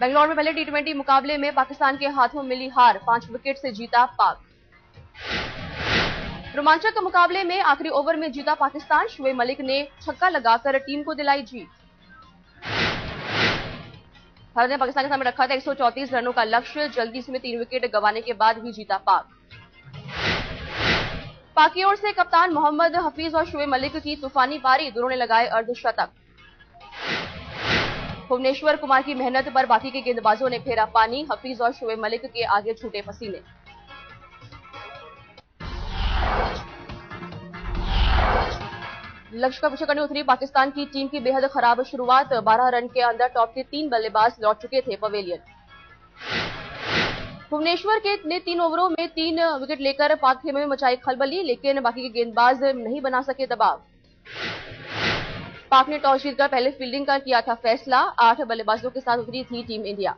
बेंगलौर में पहले टी20 मुकाबले में पाकिस्तान के हाथों मिली हार, 5 विकेट से जीता पाक। रोमांचक मुकाबले में आखिरी ओवर में जीता पाकिस्तान, शुएब मलिक ने छक्का लगाकर टीम को दिलाई जीत। भारत ने पाकिस्तान के सामने रखा था 134 रनों का लक्ष्य, जल्दी से 3 विकेट गंवाने के बाद भी जीता पाक। पाक की ओर से कप्तान मोहम्मद हफीज और शुएब मलिक की तूफानी पारी, दोनों ने लगाए अर्धशतक। भुवनेश्वर कुमार की मेहनत पर बाकी के गेंदबाजों ने फेरा पानी, हफीज और शुएब मलिक के आगे छूटे पसीने। लक्ष्य का पीछा करने उतरी पाकिस्तान की टीम की बेहद खराब शुरुआत, 12 रन के अंदर टॉप के 3 बल्लेबाज लौट चुके थे पवेलियन। भुवनेश्वर के ने 3 ओवरों में 3 विकेट लेकर पाक खेमे में मचाई खलबली, लेकिन बाकी के गेंदबाज नहीं बना सके दबाव। पाक ने टॉस जीतकर पहले फील्डिंग का किया था फैसला, 8 बल्लेबाजों के साथ उतरी थी टीम इंडिया।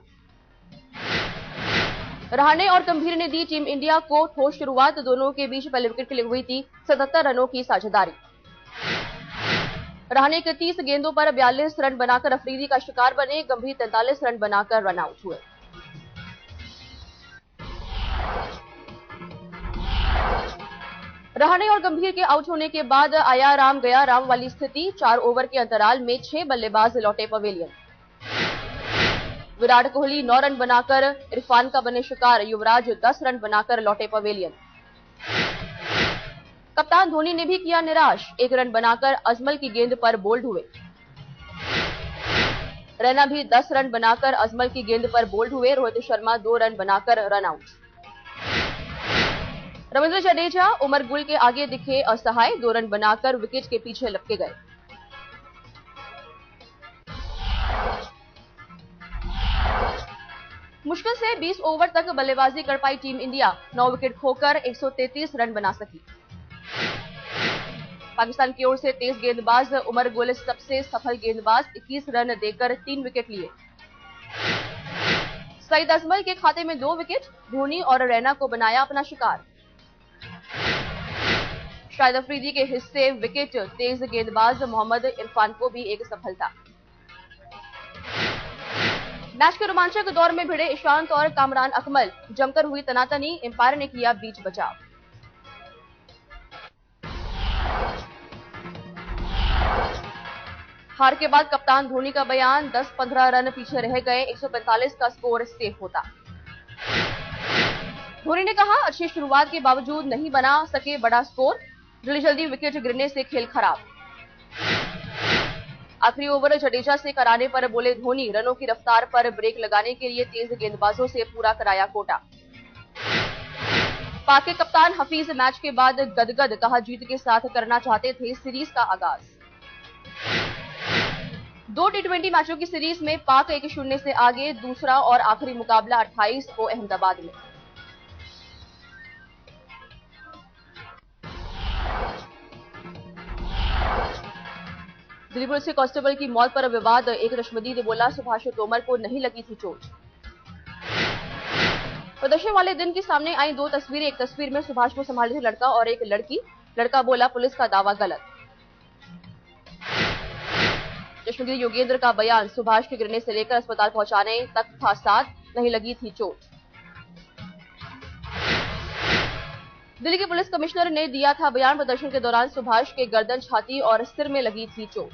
रहाणे और गंभीर ने दी टीम इंडिया को ठोस शुरुआत, दोनों के बीच पहले विकेट के लिए हुई थी 77 रनों की साझेदारी। रहाणे 31 गेंदों पर 42 रन बनाकर अफरीदी का शिकार बने, गंभीर 43 रन बनाकर रन आउट हुए। रहाणे और गंभीर के आउट होने के बाद आया राम गया राम वाली स्थिति, 4 ओवर के अंतराल में 6 बल्लेबाज लौटे पवेलियन। विराट कोहली 9 रन बनाकर इरफान का बने शिकार, युवराज 10 रन बनाकर लौटे पवेलियन। कप्तान धोनी ने भी किया निराश, 1 रन बनाकर अजमल की गेंद पर बोल्ड हुए। रैना भी 10 रन बनाकर अजमल की गेंद पर बोल्ड हुए, रोहित शर्मा 2 रन बनाकर रन आउट। रविंद्र जडेजा उमर गुल के आगे दिखे असहाय, 2 रन बनाकर विकेट के पीछे लपके गए। मुश्किल से 20 ओवर तक बल्लेबाजी कर पाई टीम इंडिया, 9 विकेट खोकर 133 रन बना सकी। पाकिस्तान की ओर से तेज गेंदबाज उमर गुल सबसे सफल गेंदबाज, 21 रन देकर 3 विकेट लिए। सईद अजमल के खाते में 2 विकेट, धोनी और रैना को बनाया अपना शिकार। शाहिद अफरीदी के हिस्से विकेट, तेज गेंदबाज मोहम्मद इरफान को भी एक सफलता। मैच के रोमांचक दौर में भिड़े ईशांत और कामरान अकमल, जमकर हुई तनातनी, एम्पायर ने किया बीच बचाव। हार के बाद कप्तान धोनी का बयान, 10-15 रन पीछे रह गए, 145 का स्कोर सेफ होता। धोनी ने कहा, अच्छी शुरुआत के बावजूद नहीं बना सके बड़ा स्कोर, जल्दी विकेट गिरने से खेल खराब। आखिरी ओवर जडेजा से कराने पर बोले धोनी, रनों की रफ्तार पर ब्रेक लगाने के लिए तेज गेंदबाजों से पूरा कराया कोटा। पाक के कप्तान हफीज मैच के बाद गदगद, कहा जीत के साथ करना चाहते थे सीरीज का आगाज। 2 टी20 मैचों की सीरीज में पाक 1-0 से आगे, दूसरा और आखिरी मुकाबला 28 को अहमदाबाद में। दिल्ली पुलिस के कांस्टेबल की मौत पर विवाद, एक रश्मदी ने बोला सुभाष तोमर को नहीं लगी थी चोट। प्रदर्शन वाले दिन की सामने आई 2 तस्वीरें, एक तस्वीर में सुभाष को संभाल रहे लड़का और एक लड़की, लड़का बोला पुलिस का दावा गलत। चश्मदीद योगेंद्र का बयान, सुभाष के गिरने से लेकर अस्पताल पहुंचाने तक था साथ, नहीं लगी थी चोट। दिल्ली के पुलिस कमिश्नर ने दिया था बयान, प्रदर्शन के दौरान सुभाष के गर्दन, छाती और सिर में लगी थी चोट।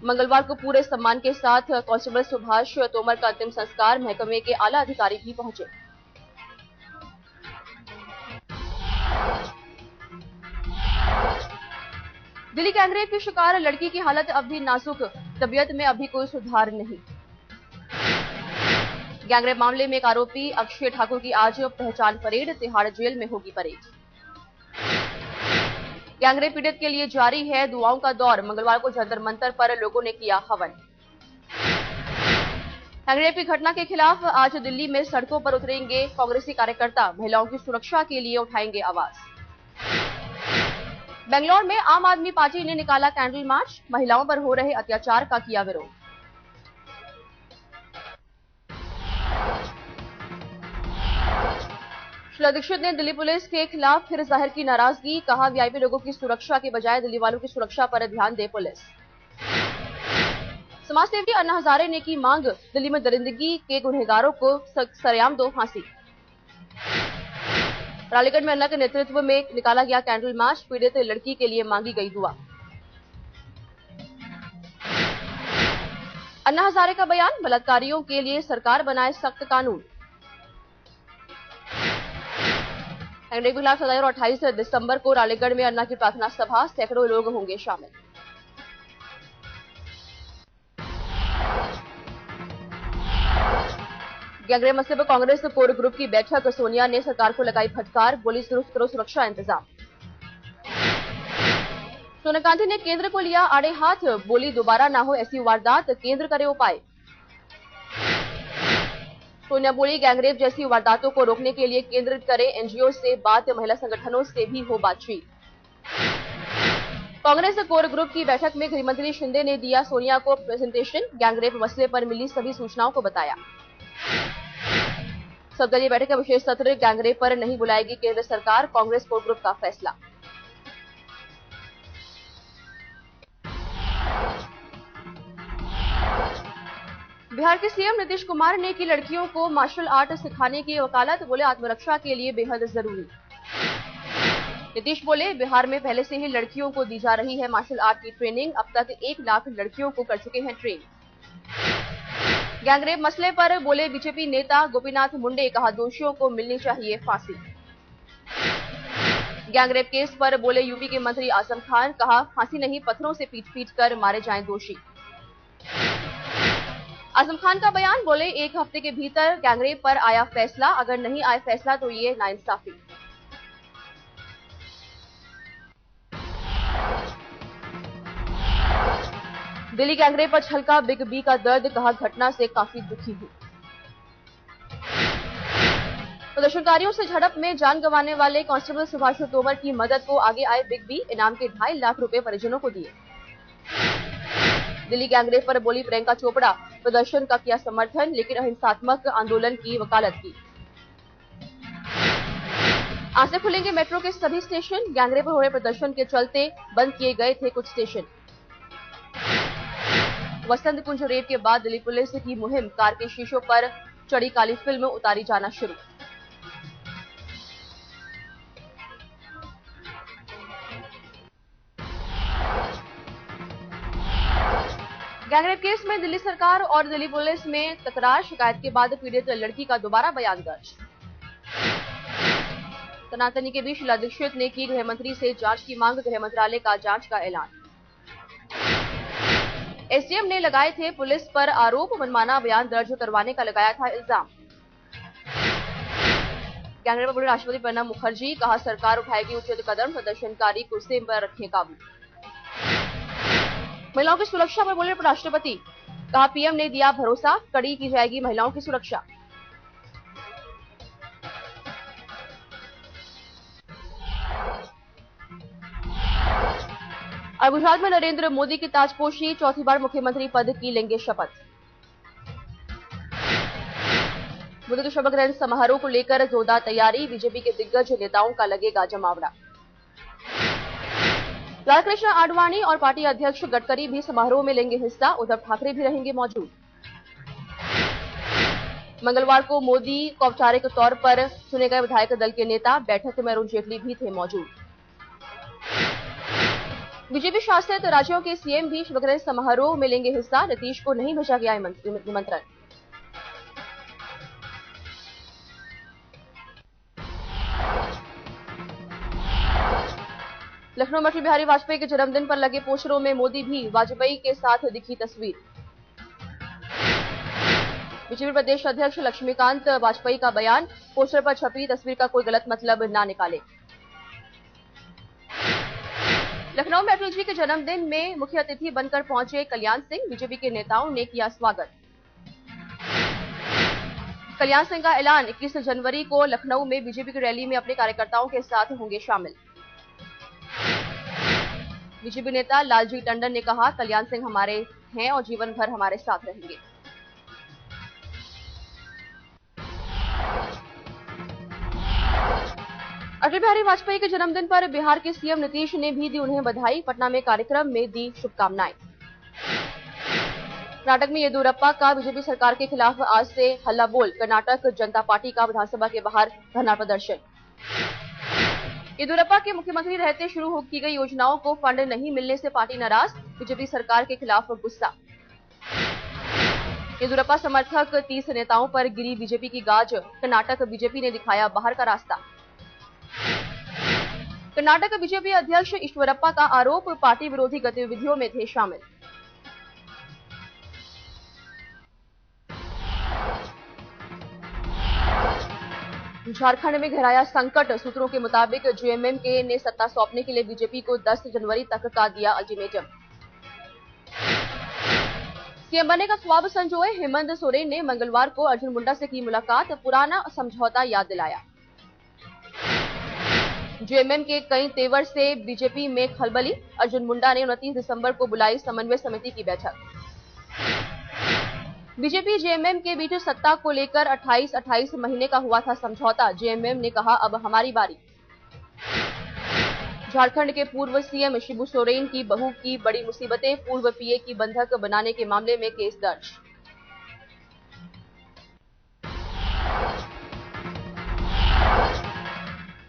मंगलवार को पूरे सम्मान के साथ कांस्टेबल सुभाष तोमर का अंतिम संस्कार, महकमे के आला अधिकारी भी पहुंचे। दिल्ली गैंगरेप की शिकार लड़की की हालत अब भी नाजुक, तबीयत में अभी कोई सुधार नहीं। गैंगरेप मामले में एक आरोपी अक्षय ठाकुर की आज पहचान परेड, तिहाड़ जेल में होगी परेड। गैंगरेप पीड़ित के लिए जारी है दुआओं का दौर, मंगलवार को जंतर मंतर पर लोगों ने किया हवन। गैंगरेप की घटना के खिलाफ आज दिल्ली में सड़कों पर उतरेंगे कांग्रेसी कार्यकर्ता, महिलाओं की सुरक्षा के लिए उठाएंगे आवाज। बेंगलौर में आम आदमी पार्टी ने निकाला कैंडल मार्च, महिलाओं पर हो रहे अत्याचार का किया विरोध। शीला दीक्षित ने दिल्ली पुलिस के खिलाफ फिर जाहिर की नाराजगी, कहा वीआईपी लोगों की सुरक्षा के बजाय दिल्ली वालों की सुरक्षा पर ध्यान दे पुलिस। समाजसेवी अन्ना हजारे ने की मांग, दिल्ली में दरिंदगी के गुनहगारों को सरेआम दो फांसी। रालीगढ़ में अन्ना के नेतृत्व में निकाला गया कैंडल मार्च, पीड़ित लड़की के लिए मांगी गई दुआ। अन्ना हजारे का बयान, बलात्कारियों के लिए सरकार बनाए सख्त कानून। गैंगरेप के खिलाफ 27 और 28 दिसंबर को रालीगढ़ में अन्ना की प्रार्थना सभा, सैकड़ों लोग होंगे शामिल। गैंगरेप मसले पर कांग्रेस कोर ग्रुप की बैठक, सोनिया ने सरकार को लगाई फटकार, बोली दुरुस्त करो सुरक्षा इंतजाम। सोनिया गांधी ने केंद्र को लिया आड़े हाथ, बोली दोबारा ना हो ऐसी वारदात, केंद्र करे उपाय। सोनिया बोली गैंगरेप जैसी वारदातों को रोकने के लिए केंद्र करे एनजीओ से बात, महिला संगठनों से भी हो बातचीत। कांग्रेस कोर ग्रुप की बैठक में गृहमंत्री शिंदे ने दिया सोनिया को प्रेजेंटेशन, गैंगरेप मसले पर मिली सभी सूचनाओं को बताया। सर्वदलीय बैठक का विशेष सत्र, गैंगरेप पर नहीं बुलाएगी केंद्र सरकार, कांग्रेस कोर ग्रुप का फैसला। बिहार के सीएम नीतीश कुमार ने की लड़कियों को मार्शल आर्ट सिखाने की वकालत, बोले आत्मरक्षा के लिए बेहद जरूरी। नीतीश बोले बिहार में पहले से ही लड़कियों को दी जा रही है मार्शल आर्ट की ट्रेनिंग, अब तक 1 लाख लड़कियों को कर चुके हैं ट्रेन। गैंगरेप मसले पर बोले बीजेपी नेता गोपीनाथ मुंडे, कहा दोषियों को मिलनी चाहिए फांसी। गैंगरेप केस पर बोले यूपी के मंत्री आजम खान, कहा फांसी नहीं पत्थरों से पीट कर मारे जाएं दोषी। आजम खान का बयान, बोले 1 हफ्ते के भीतर गैंगरेप पर आया फैसला, अगर नहीं आए फैसला तो ये नाइंसाफी। दिल्ली गैंगरेप पर छलका बिग बी का दर्द, कहा घटना से काफी दुखी हूं। प्रदर्शनकारियों से झड़प में जान गंवाने वाले कांस्टेबल सुभाष तोमर की मदद को आगे आए बिग बी, इनाम के 2.5 लाख रुपए परिजनों को दिए। दिल्ली गैंगरेप पर बोली प्रियंका चोपड़ा, प्रदर्शन का किया समर्थन, लेकिन अहिंसात्मक आंदोलन की वकालत की। आज से खुलेंगे मेट्रो के सभी स्टेशन, गैंगरेप पर हो रहे प्रदर्शन के चलते बंद किए गए थे कुछ स्टेशन। वसंत कुंज रेप के बाद दिल्ली पुलिस की मुहिम, कार के शीशों पर चढ़ी काली फिल्म उतारी जाना शुरू। गैंगरेप केस में दिल्ली सरकार और दिल्ली पुलिस में तकरार, शिकायत के बाद पीड़ित लड़की का दोबारा बयान दर्ज। तनातनी के बीच शीला दीक्षित ने की गृहमंत्री से जांच की मांग, गृह मंत्रालय का जांच का ऐलान। एसडीएम ने लगाए थे पुलिस पर आरोप, मनमाना बयान दर्ज करवाने का लगाया था इल्जाम। गैंगरेप पर राष्ट्रपति प्रणब मुखर्जी, कहा सरकार उठाएगी उचित कदम, प्रदर्शनकारी कुर्सी पर रखें काबू। महिलाओं की सुरक्षा पर बोले राष्ट्रपति, कहा पीएम ने दिया भरोसा, कड़ी की जाएगी महिलाओं की सुरक्षा। और गुजरात में नरेंद्र मोदी की ताजपोशी, चौथी बार मुख्यमंत्री पद की लेंगे शपथ। मोदी के शपथ ग्रहण समारोह को लेकर जोरदार तैयारी, बीजेपी के दिग्गज नेताओं का लगेगा जमावड़ा। लालकृष्ण आडवाणी और पार्टी अध्यक्ष गडकरी भी समारोह में लेंगे हिस्सा, उद्धव ठाकरे भी रहेंगे मौजूद। मंगलवार को मोदी को औपचारिक तौर पर चुने गए विधायक दल के नेता, बैठक में अरुण जेटली भी थे मौजूद। बीजेपी शासित राज्यों के सीएम भी शपथ ग्रहण समारोह में लेंगे हिस्सा, नीतीश को नहीं भेजा गया निमंत्रण। लखनऊ में अटल बिहारी वाजपेयी के जन्मदिन पर लगे पोस्टरों में मोदी भी, वाजपेयी के साथ दिखी तस्वीर। बीजेपी प्रदेश अध्यक्ष लक्ष्मीकांत वाजपेयी का बयान, पोस्टर पर छपी तस्वीर का कोई गलत मतलब ना निकाले। लखनऊ में अटल जी के जन्मदिन में मुख्य अतिथि बनकर पहुंचे कल्याण सिंह, बीजेपी के नेताओं ने किया स्वागत। कल्याण सिंह का ऐलान, 21 जनवरी को लखनऊ में बीजेपी की रैली में अपने कार्यकर्ताओं के साथ होंगे शामिल। बीजेपी नेता लालजी टंडन ने कहा कल्याण सिंह हमारे हैं और जीवन भर हमारे साथ रहेंगे। अटल बिहारी वाजपेयी के जन्मदिन पर बिहार के सीएम नीतीश ने भी दी उन्हें बधाई, पटना में कार्यक्रम में दी शुभकामनाएं। कर्नाटक में येदियुरप्पा का बीजेपी सरकार के खिलाफ आज से हल्ला बोल। कर्नाटक जनता पार्टी का विधानसभा के बाहर धरना प्रदर्शन। येदियुरप्पा के मुख्यमंत्री रहते शुरू की गई योजनाओं को फंड नहीं मिलने से पार्टी नाराज। बीजेपी सरकार के खिलाफ गुस्सा। येदियुरप्पा समर्थक 30 नेताओं पर गिरी बीजेपी की गाज। कर्नाटक बीजेपी ने दिखाया बाहर का रास्ता। कर्नाटक बीजेपी अध्यक्ष ईश्वरप्पा का आरोप, पार्टी विरोधी गतिविधियों में थे शामिल। झारखंड में गहराया संकट। सूत्रों के मुताबिक जेएमएम ने सत्ता सौंपने के लिए बीजेपी को 10 जनवरी तक का दिया अल्टीमेटम। सीएम बनने का ख्वाब संजोए हेमंत सोरेन ने मंगलवार को अर्जुन मुंडा से की मुलाकात। पुराना समझौता याद दिलाया। जेएमएम के कई तेवर से बीजेपी में खलबली। अर्जुन मुंडा ने 29 दिसंबर को बुलाई समन्वय समिति की बैठक। बीजेपी जेएमएम के बीच सत्ता को लेकर 28 महीने का हुआ था समझौता। जेएमएम ने कहा अब हमारी बारी। झारखंड के पूर्व सीएम शिबू सोरेन की बहू की बड़ी मुसीबतें। पूर्व पीए की बंधक बनाने के मामले में केस दर्ज।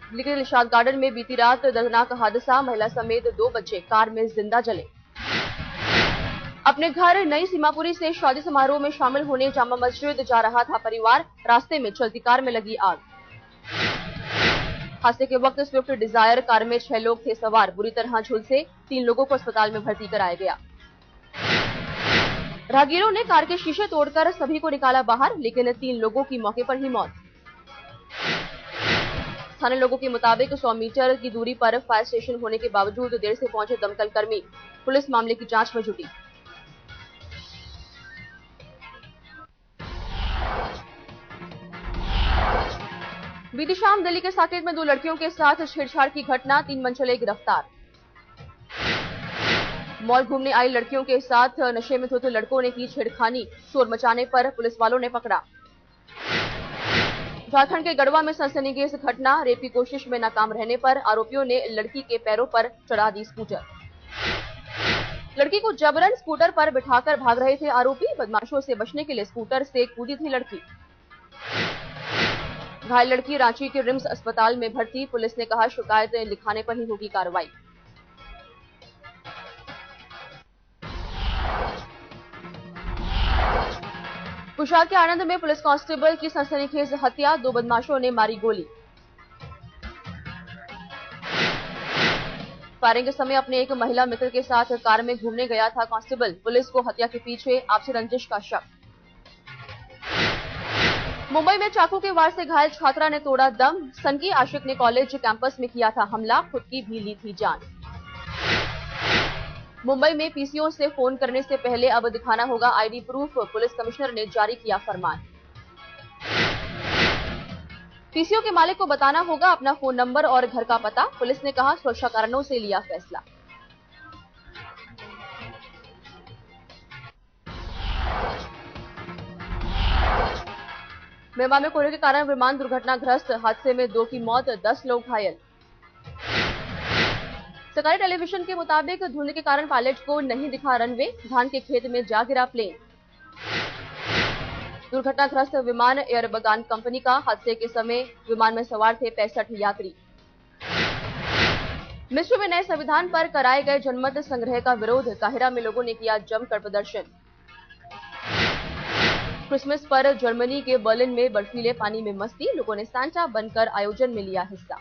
दिल्ली के निशाद गार्डन में बीती रात दर्दनाक हादसा। महिला समेत 2 बच्चे कार में जिंदा जले। अपने घर नई सीमापुरी से शादी समारोह में शामिल होने जामा मस्जिद जा रहा था परिवार। रास्ते में चलती कार में लगी आग। हादसे के वक्त स्विफ्ट डिजायर कार में 6 लोग थे सवार। बुरी तरह झुलसे 3 लोगों को अस्पताल में भर्ती कराया गया। राहगीरों ने कार के शीशे तोड़कर सभी को निकाला बाहर, लेकिन 3 लोगों की मौके पर ही मौत। स्थानीय लोगों के मुताबिक 100 मीटर की दूरी पर फायर स्टेशन होने के बावजूद देर से पहुंचे दमकल कर्मी। पुलिस मामले की जांच में जुटी। बीती शाम दिल्ली के साकेत में 2 लड़कियों के साथ छेड़छाड़ की घटना। 3 मनचले गिरफ्तार। मॉल घूमने आई लड़कियों के साथ नशे में धुत लड़कों ने की छेड़खानी। शोर मचाने पर पुलिस वालों ने पकड़ा। झारखंड के गढ़वा में सनसनीखेज घटना। रेप की कोशिश में नाकाम रहने पर आरोपियों ने लड़की के पैरों पर चढ़ा दी स्कूटर। लड़की को जबरन स्कूटर पर बिठाकर भाग रहे थे आरोपी। बदमाशों से बचने के लिए स्कूटर से कूदी थी लड़की। घायल लड़की रांची के रिम्स अस्पताल में भर्ती। पुलिस ने कहा शिकायत लिखाने पर ही होगी कार्रवाई। कुशाल के आनंद में पुलिस कांस्टेबल की सनसनीखेज हत्या। 2 बदमाशों ने मारी गोली। फायरिंग के समय अपने एक महिला मित्र के साथ कार में घूमने गया था कांस्टेबल। पुलिस को हत्या के पीछे आपसी रंजिश का शक। मुंबई में चाकू के वार से घायल छात्रा ने तोड़ा दम। सनकी आशिक ने कॉलेज कैंपस में किया था हमला। खुद की भी ली थी जान। मुंबई में पीसीओ से फोन करने से पहले अब दिखाना होगा आईडी प्रूफ। पुलिस कमिश्नर ने जारी किया फरमान। पीसीओ के मालिक को बताना होगा अपना फोन नंबर और घर का पता। पुलिस ने कहा सुरक्षा कारणों से लिया फैसला। म्यांमार में कोहरे के कारण विमान दुर्घटनाग्रस्त। हादसे में 2 की मौत, 10 लोग घायल। सरकारी टेलीविजन के मुताबिक धुंध के कारण पायलट को नहीं दिखा रनवे। धान के खेत में जा गिरा प्लेन। दुर्घटनाग्रस्त विमान एयर बगान कंपनी का। हादसे के समय विमान में सवार थे 65 यात्री। मिस्र में नए संविधान पर कराए गए जनमत संग्रह का विरोध। काहिरा में लोगों ने किया जमकर प्रदर्शन। क्रिसमस पर जर्मनी के बर्लिन में बर्फीले पानी में मस्ती। लोगों ने सांता बनकर आयोजन में लिया हिस्सा।